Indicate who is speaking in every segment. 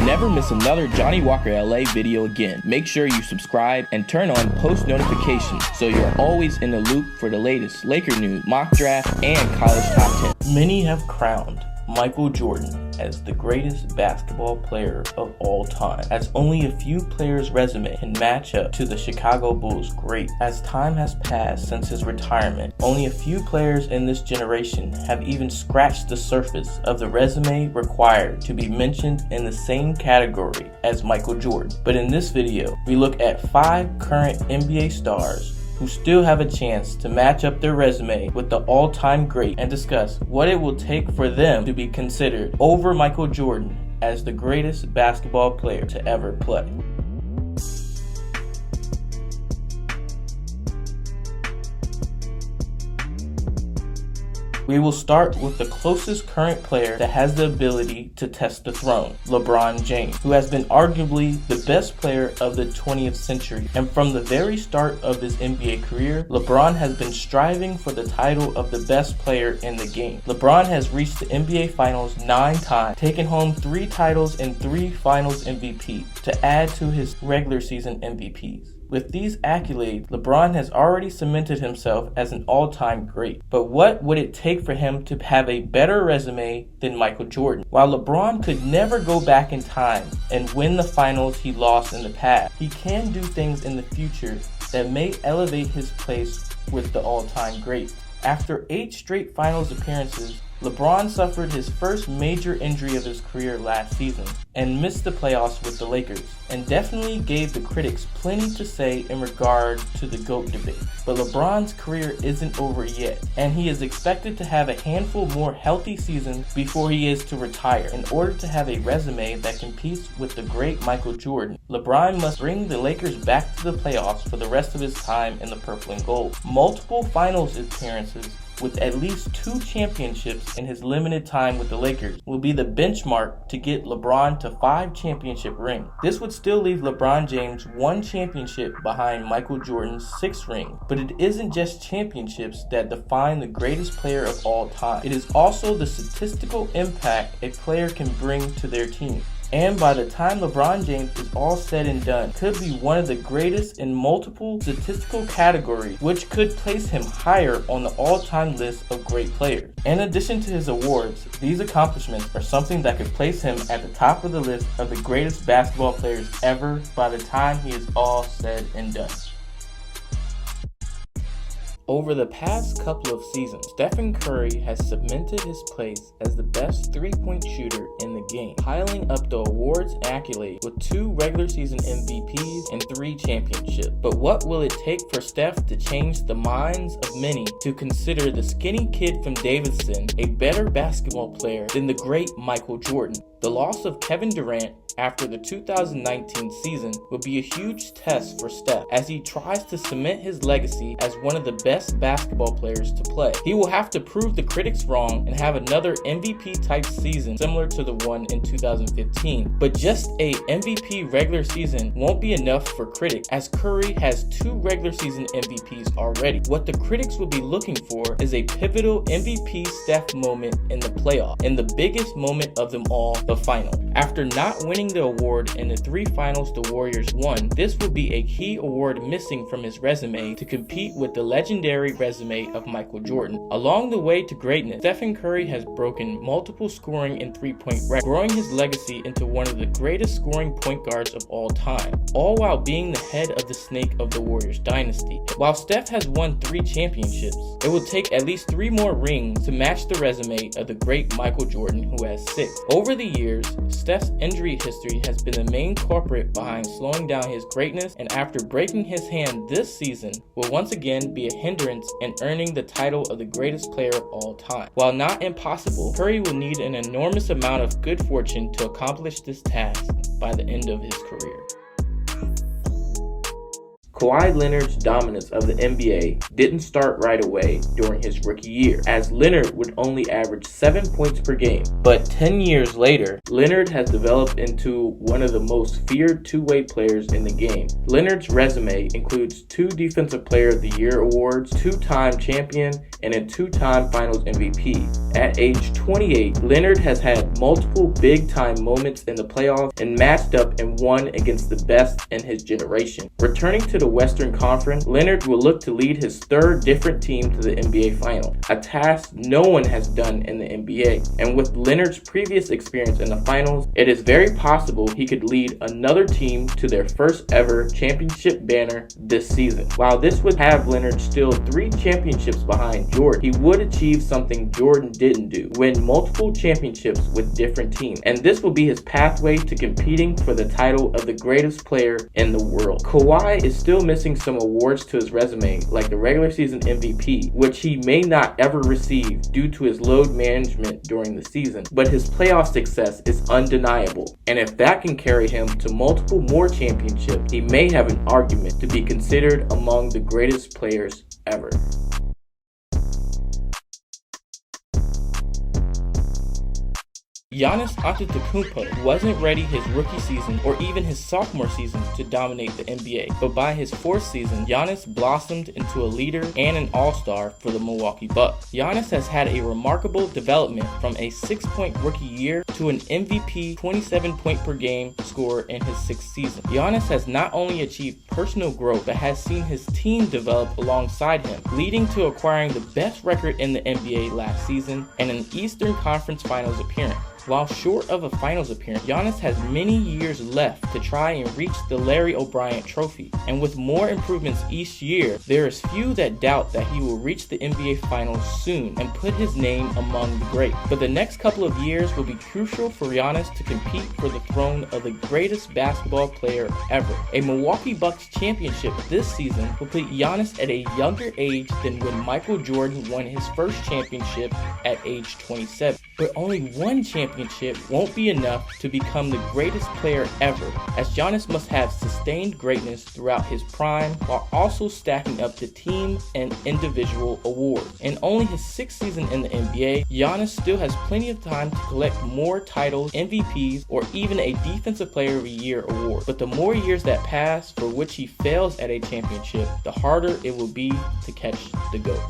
Speaker 1: Never miss another Johnny Walker LA video again. Make sure you subscribe and turn on post notifications so you're always in the loop for the latest Laker news, mock draft, and college top 10. Many have crowned Michael Jordan as the greatest basketball player of all time, as only a few players' resume can match up to the Chicago Bulls' great. As time has passed since his retirement, only a few players in this generation have even scratched the surface of the resume required to be mentioned in the same category as Michael Jordan. But in this video, we look at 5 current NBA stars who still have a chance to match up their resume with the all-time great and discuss what it will take for them to be considered over Michael Jordan as the greatest basketball player to ever play. We will start with the closest current player that has the ability to test the throne, LeBron James, who has been arguably the best player of the 20th century. And from the very start of his NBA career, LeBron has been striving for the title of the best player in the game. LeBron has reached the NBA Finals 9 times, taken home 3 titles and 3 Finals MVP to add to his regular season MVPs. With these accolades, LeBron has already cemented himself as an all-time great. But what would it take for him to have a better resume than Michael Jordan? While LeBron could never go back in time and win the finals he lost in the past, he can do things in the future that may elevate his place with the all-time great. After 8 straight finals appearances, LeBron suffered his first major injury of his career last season and missed the playoffs with the Lakers, and definitely gave the critics plenty to say in regard to the GOAT debate. But LeBron's career isn't over yet, and he is expected to have a handful more healthy seasons before he is to retire. In order to have a resume that competes with the great Michael Jordan, LeBron must bring the Lakers back to the playoffs for the rest of his time in the purple and gold. Multiple finals appearances with at least 2 championships in his limited time with the Lakers will be the benchmark to get LeBron to 5 championship rings. This would still leave LeBron James 1 championship behind Michael Jordan's 6th ring. But it isn't just championships that define the greatest player of all time. It is also the statistical impact a player can bring to their team. And by the time LeBron James is all said and done, could be one of the greatest in multiple statistical categories, which could place him higher on the all-time list of great players. In addition to his awards, these accomplishments are something that could place him at the top of the list of the greatest basketball players ever by the time he is all said and done. Over the past couple of seasons, Stephen Curry has cemented his place as the best 3-point shooter in the game, piling up the awards accolade with 2 regular season MVPs and 3 championships. But what will it take for Steph to change the minds of many to consider the skinny kid from Davidson a better basketball player than the great Michael Jordan? The loss of Kevin Durant after the 2019 season will be a huge test for Steph as he tries to cement his legacy as one of the best basketball players to play. He will have to prove the critics wrong and have another MVP type season similar to the one in 2015. But just a MVP regular season won't be enough for critics, as Curry has 2 regular season MVPs already. What the critics will be looking for is a pivotal MVP Steph moment in the playoff, and the biggest moment of them all, the final. After not winning the award in the 3 finals the Warriors won, this will be a key award missing from his resume to compete with the legendary resume of Michael Jordan. Along the way to greatness, Stephen Curry has broken multiple scoring and 3-point records, growing his legacy into one of the greatest scoring point guards of all time, all while being the head of the snake of the Warriors dynasty. While Steph has won 3 championships, it will take at least 3 more rings to match the resume of the great Michael Jordan, who has 6. Over the years, Steph's injury history has been the main culprit behind slowing down his greatness, and after breaking his hand this season, will once again be a hindrance in earning the title of the greatest player of all time. While not impossible, Curry will need an enormous amount of good fortune to accomplish this task by the end of his career. Kawhi Leonard's dominance of the NBA didn't start right away during his rookie year, as Leonard would only average 7 points per game. But 10 years later, Leonard has developed into one of the most feared two-way players in the game. Leonard's resume includes 2 Defensive Player of the Year awards, 2-time champion, and a 2-time Finals MVP. At age 28, Leonard has had multiple big-time moments in the playoffs and matched up and won against the best in his generation. Returning to the Western Conference, Leonard will look to lead his 3rd different team to the NBA Finals, a task no one has done in the NBA. And with Leonard's previous experience in the Finals, it is very possible he could lead another team to their first ever championship banner this season. While this would have Leonard still 3 championships behind Jordan, he would achieve something Jordan didn't do: win multiple championships with different teams. And this will be his pathway to competing for the title of the greatest player in the world. Kawhi is still missing some awards to his resume, like the regular season MVP, which he may not ever receive due to his load management during the season, but his playoff success is undeniable. And if that can carry him to multiple more championships, he may have an argument to be considered among the greatest players ever. Giannis Antetokounmpo wasn't ready his rookie season or even his sophomore season to dominate the NBA, but by his 4th season, Giannis blossomed into a leader and an all-star for the Milwaukee Bucks. Giannis has had a remarkable development from a 6-point rookie year to an MVP 27-point per game scorer in his 6th season. Giannis has not only achieved personal growth, but has seen his team develop alongside him, leading to acquiring the best record in the NBA last season and an Eastern Conference Finals appearance. While short of a finals appearance, Giannis has many years left to try and reach the Larry O'Brien trophy. And with more improvements each year, there is few that doubt that he will reach the NBA Finals soon and put his name among the greats. But the next couple of years will be crucial for Giannis to compete for the throne of the greatest basketball player ever. A Milwaukee Bucks championship this season will put Giannis at a younger age than when Michael Jordan won his first championship at age 27. But only one championship won't be enough to become the greatest player ever, as Giannis must have sustained greatness throughout his prime while also stacking up the team and individual awards. In only his 6th season in the NBA, Giannis still has plenty of time to collect more titles, MVPs, or even a Defensive Player of the Year award. But the more years that pass for which he fails at a championship, the harder it will be to catch the GOAT.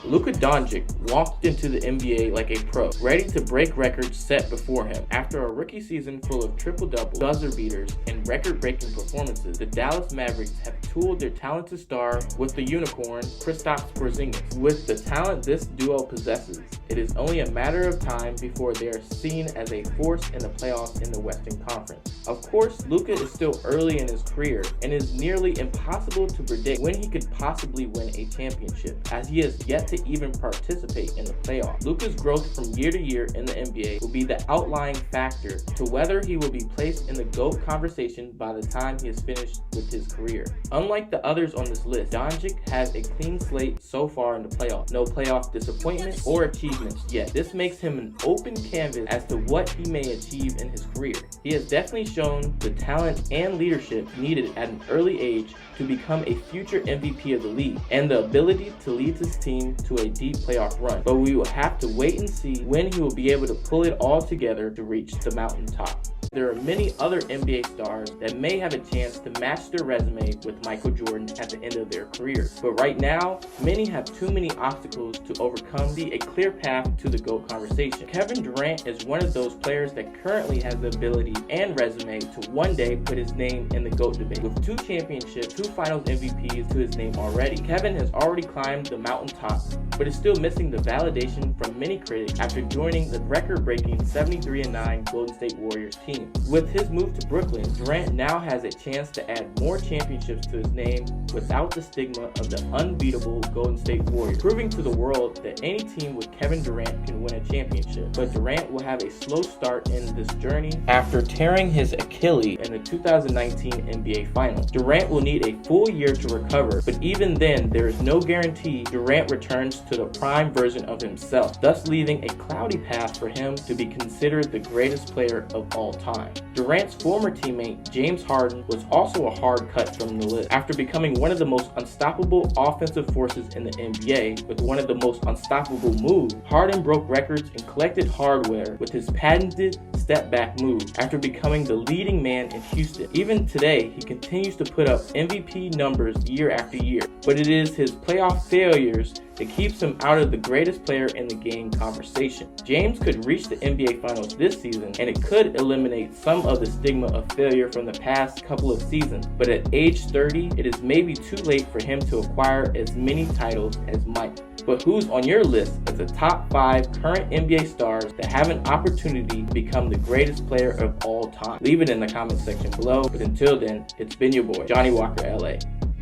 Speaker 1: Luka Doncic walked into the NBA like a pro, ready to break records set before him. After a rookie season full of triple-doubles, buzzer beaters, and record-breaking performances, the Dallas Mavericks have tooled their talented star with the unicorn, Kristaps Porzingis. With the talent this duo possesses, it is only a matter of time before they are seen as a force in the playoffs in the Western Conference. Of course, Luka is still early in his career, and it is nearly impossible to predict when he could possibly win a championship, as he has yet to even participate in the playoffs. Luka's growth from year to year in the NBA will be the outlying factor to whether he will be placed in the GOAT conversation by the time he is finished with his career. Unlike the others on this list, Doncic has a clean slate so far in the playoffs. No playoff disappointments or achievements yet. This makes him an open canvas as to what he may achieve in his career. He has definitely shown the talent and leadership needed at an early age to become a future MVP of the league, and the ability to lead his team to a deep playoff run. But we will have to wait and see when he will be able to pull it all together to reach the mountaintop. There are many other NBA stars that may have a chance to match their resume with Michael Jordan at the end of their careers. But right now, many have too many obstacles to overcome to see a clear path to the GOAT conversation. Kevin Durant is one of those players that currently has the ability and resume to one day put his name in the GOAT debate. With 2 championships, 2 finals MVPs to his name already, Kevin has already climbed the mountaintop, but is still missing the validation from many critics after joining the record-breaking 73-9 Golden State Warriors team. With his move to Brooklyn, Durant now has a chance to add more championships to his name without the stigma of the unbeatable Golden State Warriors, proving to the world that any team with Kevin Durant can win a championship. But Durant will have a slow start in this journey after tearing his Achilles in the 2019 NBA Finals. Durant will need a full year to recover, but even then, there is no guarantee Durant returns to to the prime version of himself, thus leaving a cloudy path for him to be considered the greatest player of all time. Durant's former teammate James Harden was also a hard cut from the list. After becoming one of the most unstoppable offensive forces in the NBA with one of the most unstoppable moves, Harden broke records and collected hardware with his patented step-back move after becoming the leading man in Houston. Even today, he continues to put up MVP numbers year after year, but it is his playoff failures that keeps him out of the greatest player in the game conversation. James could reach the NBA Finals this season, and it could eliminate some of the stigma of failure from the past couple of seasons, but at age 30, it is maybe too late for him to acquire as many titles as Mike. But who's on your list as the top 5 current NBA stars that have an opportunity to become the greatest player of all time? Leave it in the comment section below. But until then, it's been your boy, Johnny Walker LA,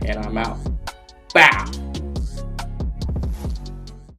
Speaker 1: and I'm out. Bow!